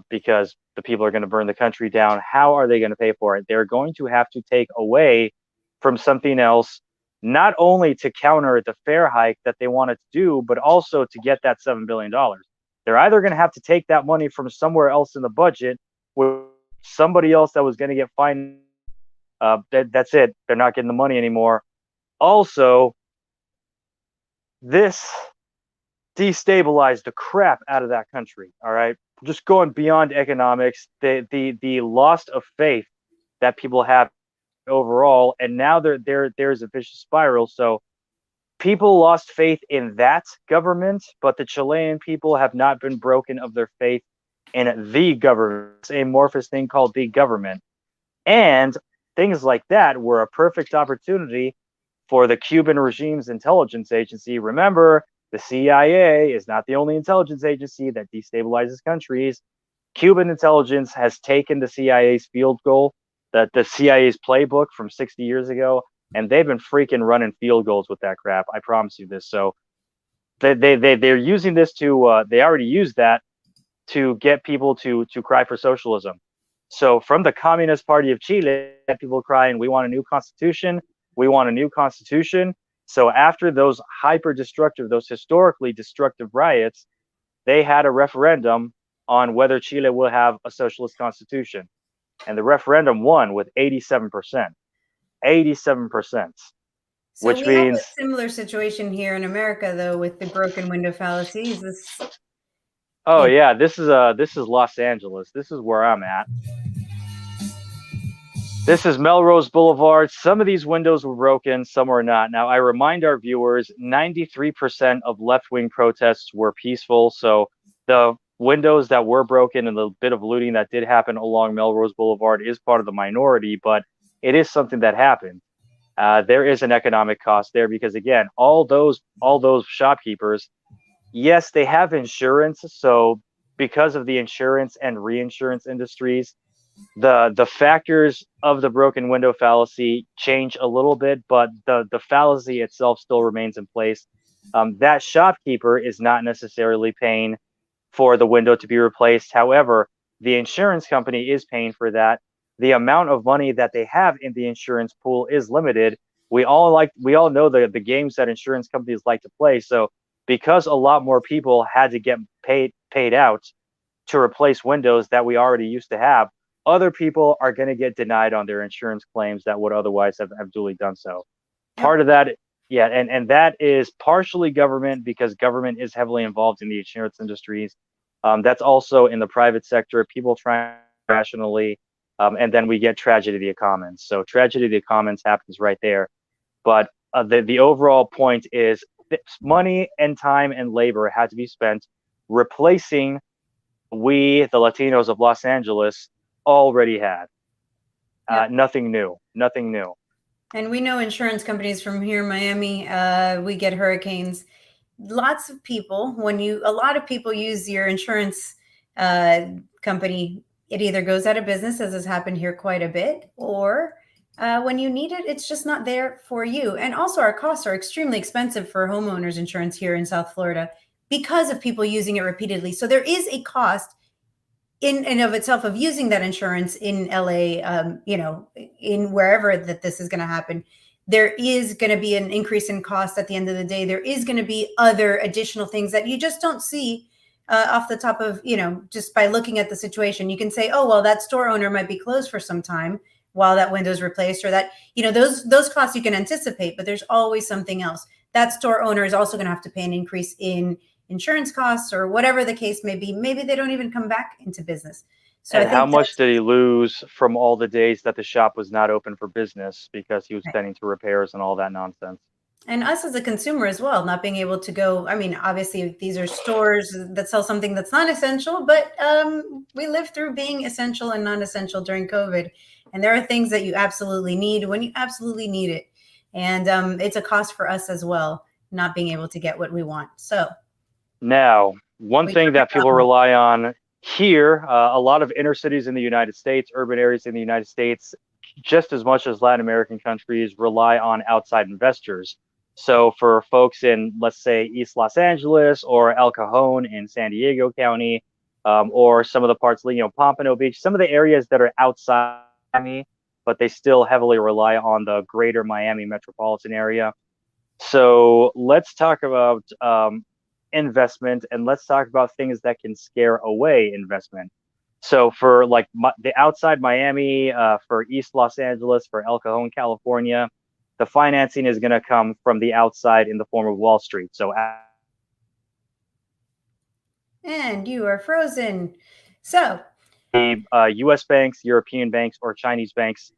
because the people are going to burn the country down, how are they going to pay for it? They're going to have to take away from something else, not only to counter the fare hike that they wanted to do, but also to get that $7 billion. They're either going to have to take that money from somewhere else in the budget with somebody else that was going to get fined. That's it. They're not getting the money anymore. Also, this destabilized the crap out of that country. All right, just going beyond economics, the loss of faith that people have overall, and now there's a vicious spiral. So people lost faith in that government, but the Chilean people have not been broken of their faith in the government. It's an amorphous thing called the government. And things like that were a perfect opportunity for the Cuban regime's intelligence agency. Remember, the CIA is not the only intelligence agency that destabilizes countries. Cuban intelligence has taken the CIA's field goal, the CIA's playbook from 60 years ago, and they've been freaking running field goals with that crap. I promise you this. So they're using this to they already used that to get people to cry for socialism. So from the Communist Party of Chile, people crying, "We want a new constitution. We want a new constitution." So after those those historically destructive riots, they had a referendum on whether Chile will have a socialist constitution, and the referendum won with 87%. 87%, So which we have means, a similar situation here in America, though, with the broken window fallacies. oh You yeah, this is Los Angeles. This is where I'm at. This is Melrose Boulevard. Some of these windows were broken, some were not. Now, I remind our viewers, 93% of left-wing protests were peaceful. So the windows that were broken and the bit of looting that did happen along Melrose Boulevard is part of the minority, but it is something that happened. There is an economic cost there because, again, all those shopkeepers, yes, they have insurance. So because of the insurance and reinsurance industries, the factors of the broken window fallacy change a little bit, but the fallacy itself still remains in place. That shopkeeper is not necessarily paying for the window to be replaced. However, the insurance company is paying for that. The amount of money that they have in the insurance pool is limited. We all know the games that insurance companies like to play. So because a lot more people had to get paid out to replace windows that we already used to have, other people are going to get denied on their insurance claims that would otherwise have duly done so. Part of that, yeah, and that is partially government because government is heavily involved in the insurance industries. That's also in the private sector, people trying rationally, and then we get tragedy of the commons. So tragedy of the commons happens right there. But the overall point is money and time and labor had to be spent replacing the Latinos of Los Angeles already had. Nothing new. And we know insurance companies from here in Miami, we get hurricanes. Lots of people, a lot of people use your insurance company, it either goes out of business, as has happened here quite a bit, or when you need it, it's just not there for you. And also our costs are extremely expensive for homeowners insurance here in South Florida because of people using it repeatedly. So there is a cost in and of itself of using that insurance in LA, in wherever that this is going to happen. There is going to be an increase in cost at the end of the day. There is going to be other additional things that you just don't see off the top of, just by looking at the situation. You can say, oh, well, that store owner might be closed for some time while that window is replaced, or that, those costs you can anticipate, but there's always something else. That store owner is also going to have to pay an increase in insurance costs or whatever the case may be. Maybe they don't even come back into business. So And how much did he lose from all the days that the shop was not open for business because he was spending to repairs and all that nonsense? And us as a consumer as well, not being able to go. I mean, obviously these are stores that sell something that's not essential, but we lived through being essential and non-essential during COVID. And there are things that you absolutely need when you absolutely need it. And it's a cost for us as well, not being able to get what we want. So now, one thing that people rely on here, a lot of inner cities in the United States, urban areas in the United States, just as much as Latin American countries, rely on outside investors. So for folks in, let's say, East Los Angeles or El Cajon in San Diego County, or some of the parts, Pompano Beach, some of the areas that are outside Miami, but they still heavily rely on the greater Miami metropolitan area. So let's talk about investment, and let's talk about things that can scare away investment. So for the outside Miami, for East Los Angeles, for El Cajon, California, the financing is going to come from the outside in the form of Wall Street. So, and you are frozen. So U.S. banks, European banks, or Chinese banks.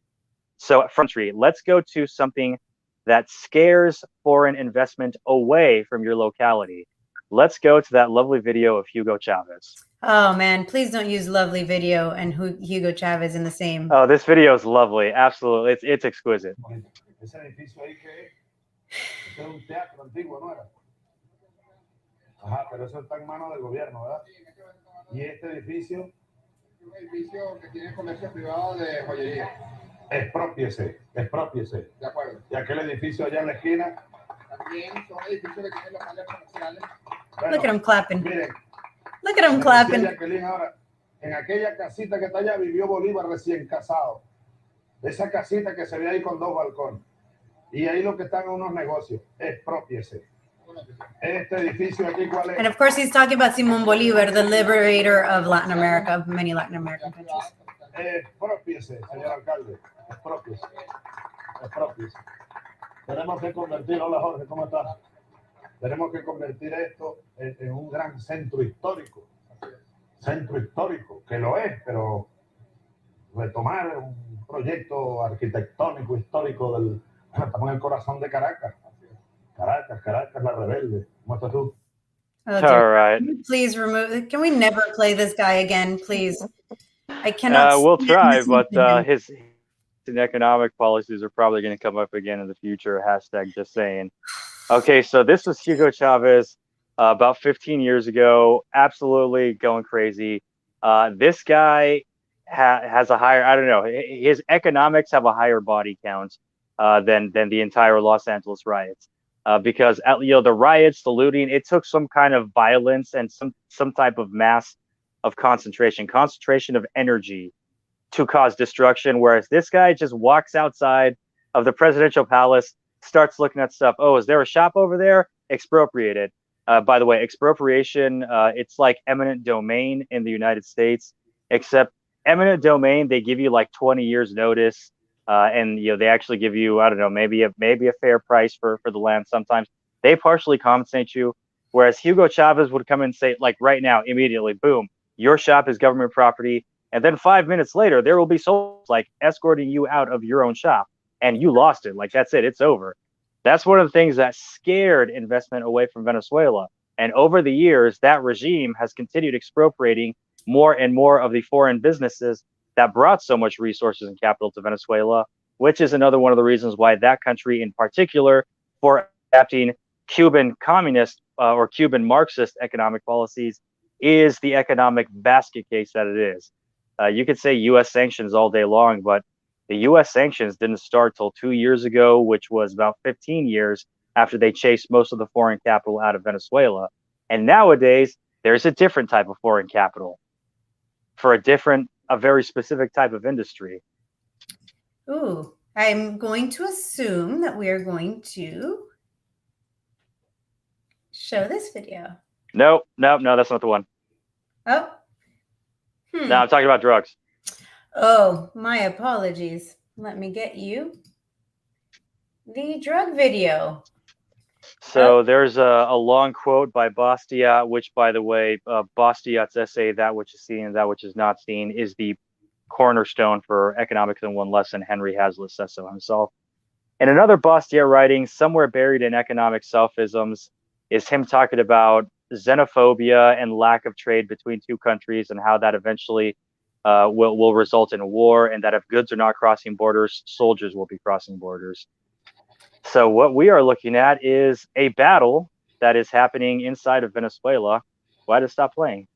So from country, let's go to something that scares foreign investment away from your locality. Let's go to that lovely video of Hugo Chavez. Oh man, please don't use lovely video and Hugo Chavez in the same. Oh, this video is lovely. Absolutely. It's exquisite. Este es un teatro antiguo, ¿no era? Ajá, pero eso está en manos del gobierno, ¿verdad? Y este edificio. Un edificio que tiene comercio privado de joyería. Expropiese, expropiese. De acuerdo. Y aquel edificio allá en la esquina. También son edificios que tienen locales comerciales. Bueno, Look at him clapping. Miren, Look at him me clapping. decía Jacqueline ahora, en aquella casita que está allá vivió Bolívar recién casado. Esa casita que se ve ahí con 2 balcones. Y ahí lo que están en unos negocios. Expropiese. Este edificio aquí, ¿cuál es? And of course, he's talking about Simón Bolívar, the liberator of Latin America, of many Latin American countries. Expropiese, señor alcalde. Expropiese. Expropiese. Tenemos que convertir, hola Jorge, ¿cómo estás? Tenemos que convertir esto en un gran centro histórico. Centro histórico, que lo es, pero retomar un proyecto arquitectónico, histórico del... Estamos en el corazón de Caracas. Caracas, la rebelde. ¿Cómo estás tú? Oh, All right. please remove. Can we never play this guy again, please? I cannot. We'll try, listen but to him. his economic policies are probably going to come up again in the future. Hashtag just saying. Okay, so this was Hugo Chavez about 15 years ago. Absolutely going crazy. This guy has a higher, I don't know, his economics have a higher body count than the entire Los Angeles riots. Because the riots, the looting, it took some kind of violence and some type of mass of concentration of energy to cause destruction. Whereas this guy just walks outside of the presidential palace, starts looking at stuff. Oh, is there a shop over there? Expropriate it. By the way, expropriation, it's like eminent domain in the United States, except eminent domain, they give you like 20 years notice. And they actually give you, I don't know, maybe a fair price for the land. Sometimes they partially compensate you, whereas Hugo Chavez would come and say, like right now, immediately, boom, your shop is government property, and then 5 minutes later, there will be soldiers like escorting you out of your own shop, and you lost it. Like that's it, it's over. That's one of the things that scared investment away from Venezuela. And over the years, that regime has continued expropriating more and more of the foreign businesses that brought so much resources and capital to Venezuela, which is another one of the reasons why that country in particular, for adapting Cuban communist or Cuban Marxist economic policies, is the economic basket case that it is. You could say U.S. sanctions all day long, but the U.S. sanctions didn't start till 2 years ago, which was about 15 years after they chased most of the foreign capital out of Venezuela. And nowadays, there's a different type of foreign capital for a very specific type of industry. Ooh, I'm going to assume that we are going to show this video. No, that's not the one. Oh. No, I'm talking about drugs. Oh, my apologies. Let me get you the drug video. So there's a long quote by Bastiat, which, by the way, Bastiat's essay, That Which Is Seen and That Which Is Not Seen, is the cornerstone for Economics in One Lesson. Henry Hazlitt says so himself. And another Bastiat writing, somewhere buried in economic selfisms, is him talking about xenophobia and lack of trade between two countries and how that eventually will result in a war, and that if goods are not crossing borders, soldiers will be crossing borders. So what we are looking at is a battle that is happening inside of Venezuela. Why did it stop playing?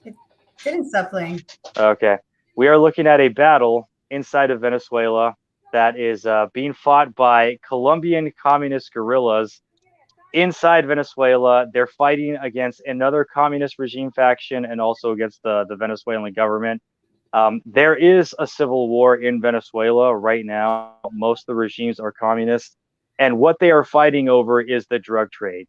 It didn't stop playing. Okay. We are looking at a battle inside of Venezuela that is being fought by Colombian communist guerrillas inside Venezuela. They're fighting against another communist regime faction and also against the Venezuelan government. There is a civil war in Venezuela right now. Most of the regimes are communist. And what they are fighting over is the drug trade.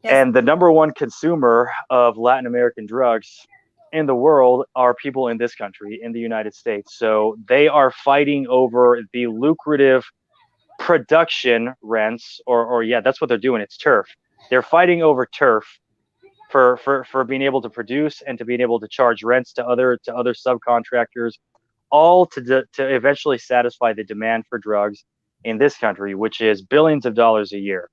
Yes. And the number one consumer of Latin American drugs in the world are people in this country, in the United States. So they are fighting over the lucrative production rents, or yeah, that's what they're doing. It's turf. They're fighting over turf for being able to produce and to being able to charge rents to other subcontractors, all to eventually satisfy the demand for drugs in this country, which is billions of dollars a year,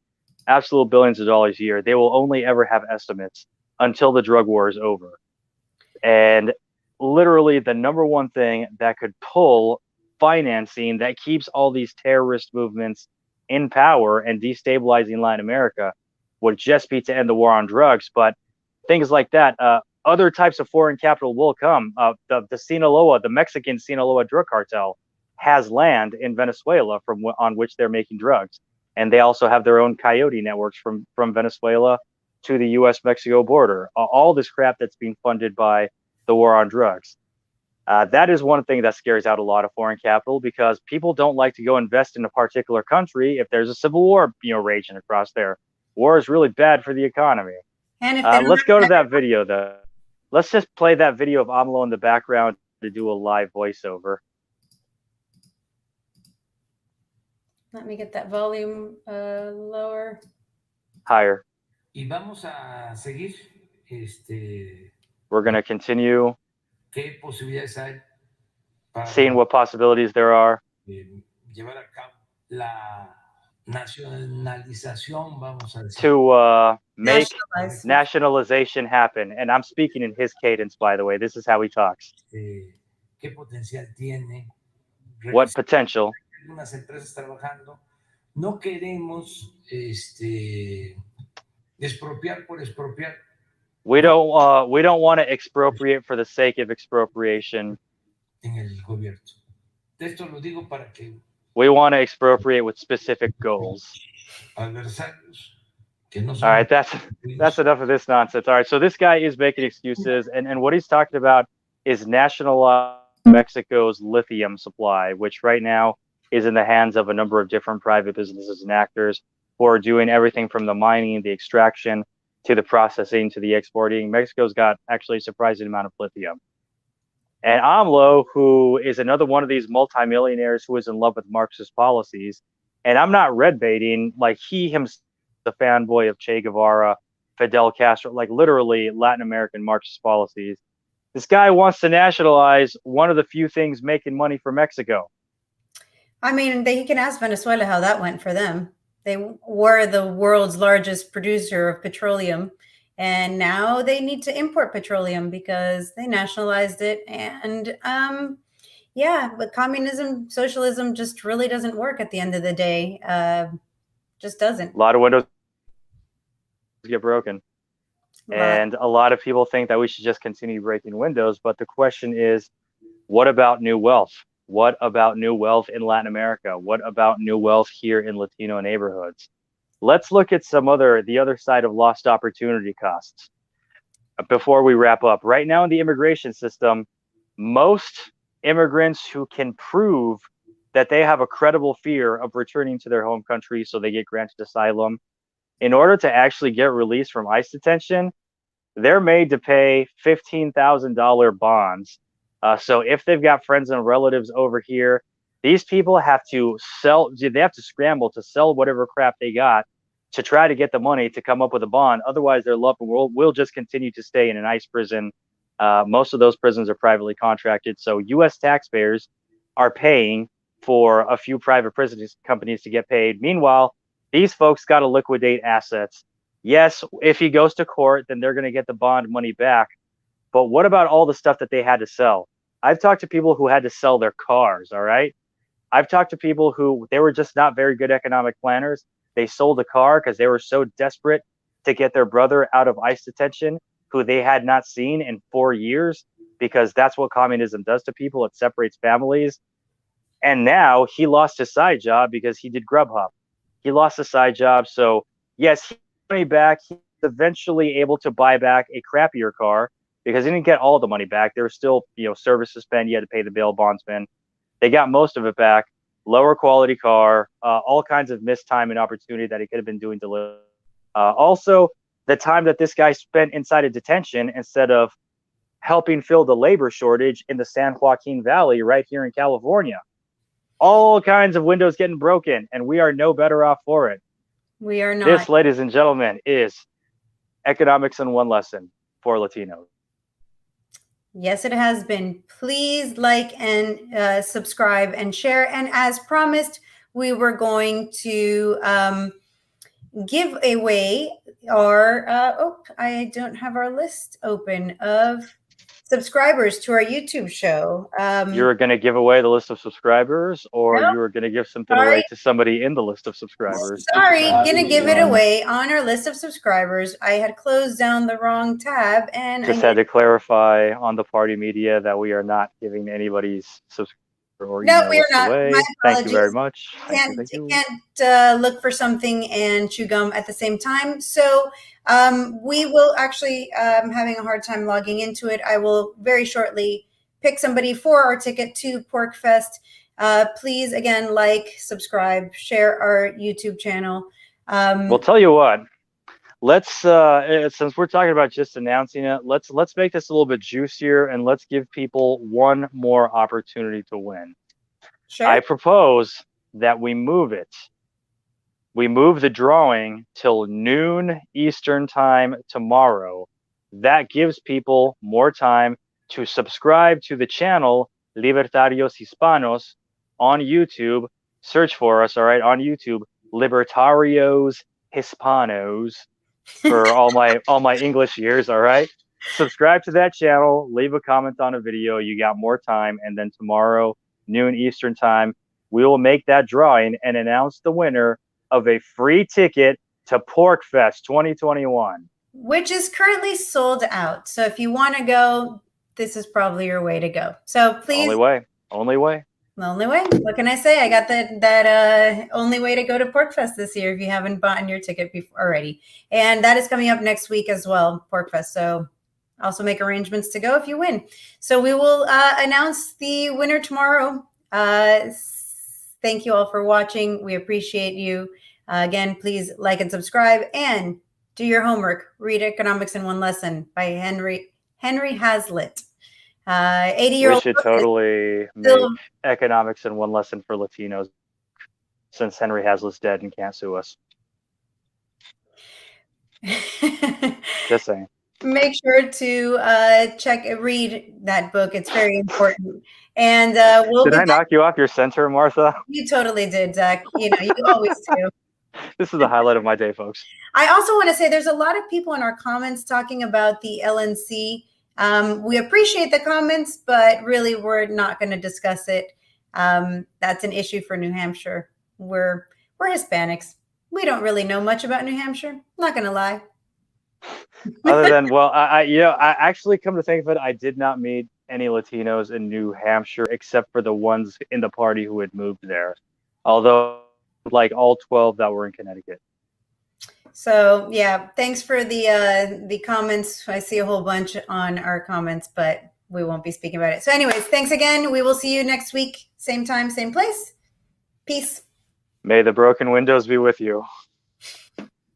absolute billions of dollars a year. They will only ever have estimates until the drug war is over. And literally the number one thing that could pull financing that keeps all these terrorist movements in power and destabilizing Latin America would just be to end the war on drugs. But things like that, other types of foreign capital will come. The Sinaloa, the Mexican Sinaloa drug cartel, has land in Venezuela on which they're making drugs, and they also have their own coyote networks from Venezuela to the U.S.-Mexico border. All this crap that's being funded by the war on drugs. That is one thing that scares out a lot of foreign capital, because people don't like to go invest in a particular country if there's a civil war, raging across there. War is really bad for the economy. And if Let's go to that video, though. Let's just play that video of AMLO in the background to do a live voiceover. Let me get that volume lower. Higher. Y vamos a seguir. We're going to continue ¿Qué posibilidades hay para seeing what possibilities there are llevar a cabo la nacionalización, vamos a decir, to make Nationalize. nationalization happen. And I'm speaking in his cadence, by the way. This is how he talks. qué potencial tiene, What potential? algunas empresas trabajando. No queremos expropiar por expropiar. We don't want to expropriate for the sake of expropriation. En el gobierno. Esto lo digo para que We want to expropriate with specific goals. adversarios que no son. All right, that's enough of this nonsense. All right, so this guy is making excuses, and what he's talking about is nationalizing Mexico's lithium supply, which right now is in the hands of a number of different private businesses and actors who are doing everything from the mining, the extraction, to the processing, to the exporting. Mexico's got actually a surprising amount of lithium. And AMLO, who is another one of these multimillionaires who is in love with Marxist policies, and I'm not red baiting, like he himself, the fanboy of Che Guevara, Fidel Castro, like literally Latin American Marxist policies. This guy wants to nationalize one of the few things making money for Mexico. I mean, he can ask Venezuela how that went for them. They were the world's largest producer of petroleum, and now they need to import petroleum because they nationalized it. And yeah, but communism, socialism just really doesn't work at the end of the day. Just doesn't. A lot of windows get broken. And a lot of people think that we should just continue breaking windows. But the question is, what about new wealth? What about new wealth in Latin America? What about new wealth here in Latino neighborhoods? Let's look at the other side of lost opportunity costs. Before we wrap up, right now in the immigration system, most immigrants who can prove that they have a credible fear of returning to their home country so they get granted asylum, in order to actually get released from ICE detention, they're made to pay $15,000 bonds. So if they've got friends and relatives over here, these people have to scramble to sell whatever crap they got to try to get the money to come up with a bond. Otherwise, their loved one will just continue to stay in an ICE prison. Most of those prisons are privately contracted. So U.S. taxpayers are paying for a few private prison companies to get paid. Meanwhile, these folks got to liquidate assets. Yes, if he goes to court, then they're going to get the bond money back. But what about all the stuff that they had to sell? I've talked to people who had to sell their cars, all right? I've talked to people who, they were just not very good economic planners. They sold a car because they were so desperate to get their brother out of ICE detention, who they had not seen in 4 years, because that's what communism does to people. It separates families. And now he lost his side job because he did Grubhub. He lost a side job. So yes, he got money back. He's eventually able to buy back a crappier car because he didn't get all the money back. There was still, service to spend. You had to pay the bail bondsman. They got most of it back. Lower quality car, all kinds of missed time and opportunity that he could have been doing delivery. Also, the time that this guy spent inside of detention instead of helping fill the labor shortage in the San Joaquin Valley right here in California. All kinds of windows getting broken, and we are no better off for it. We are not. This, ladies and gentlemen, is Economics in One Lesson for Latinos. Yes, it has been. Please like and subscribe and share. And as promised, we were going to give away our, I don't have our list open of subscribers to our YouTube show. You're going to give away the list of subscribers, or No. you're going to give something Sorry. away to somebody in the list of subscribers? Sorry, gonna give it away on our list of subscribers. I had closed down the wrong tab, and Just had to clarify on the party media that we are not giving anybody's subscriber or No, email we are list not. away. My Thank you very apologies. much. Thank you. You can't look for something and chew gum at the same time. So we will actually having a hard time logging into it. I will very shortly pick somebody for our ticket to PorkFest. Please, again, like, subscribe, share our YouTube channel. We'll tell you what. Let's since we're talking about just announcing it, let's make this a little bit juicier, and let's give people one more opportunity to win. Sure. I propose that we move it. We move the drawing till noon Eastern time tomorrow. That gives people more time to subscribe to the channel Libertarios Hispanos on YouTube. Search for us, all right, on YouTube, Libertarios Hispanos, for all my English years, all right? Subscribe to that channel, leave a comment on a video. You got more time, and then tomorrow, noon Eastern time, we will make that drawing and announce the winner of a free ticket to PorkFest 2021. Which is currently sold out. So if you want to go, this is probably your way to go. So please. Only way. Only way. The only way. What can I say? I got that only way to go to PorkFest this year if you haven't bought your ticket before already. And that is coming up next week as well, PorkFest. So also make arrangements to go if you win. So we will announce the winner tomorrow. Thank you all for watching. We appreciate you. Again, please like and subscribe and do your homework. Read Economics in One Lesson by Henry Hazlitt. 80-year-old. We should totally make Economics in One Lesson for Latinos, since Henry Hazlitt's dead and can't sue us. Just saying. Make sure to read that book. It's very important. And did I knock you off your center, Martha? You totally did, Zach. You know, you always do. This is the highlight of my day, folks. I also want to say there's a lot of people in our comments talking about the LNC. We appreciate the comments, but really we're not going to discuss it. That's an issue for New Hampshire. We're Hispanics. We don't really know much about New Hampshire. Not going to lie. Other than, well, I actually, come to think of it, I did not meet any Latinos in New Hampshire except for the ones in the party who had moved there. Although, like, all 12 that were in Connecticut. So yeah, thanks for the comments. I see a whole bunch on our comments, but we won't be speaking about it. So anyways, thanks again. We will see you next week. Same time, same place. Peace. May the broken windows be with you.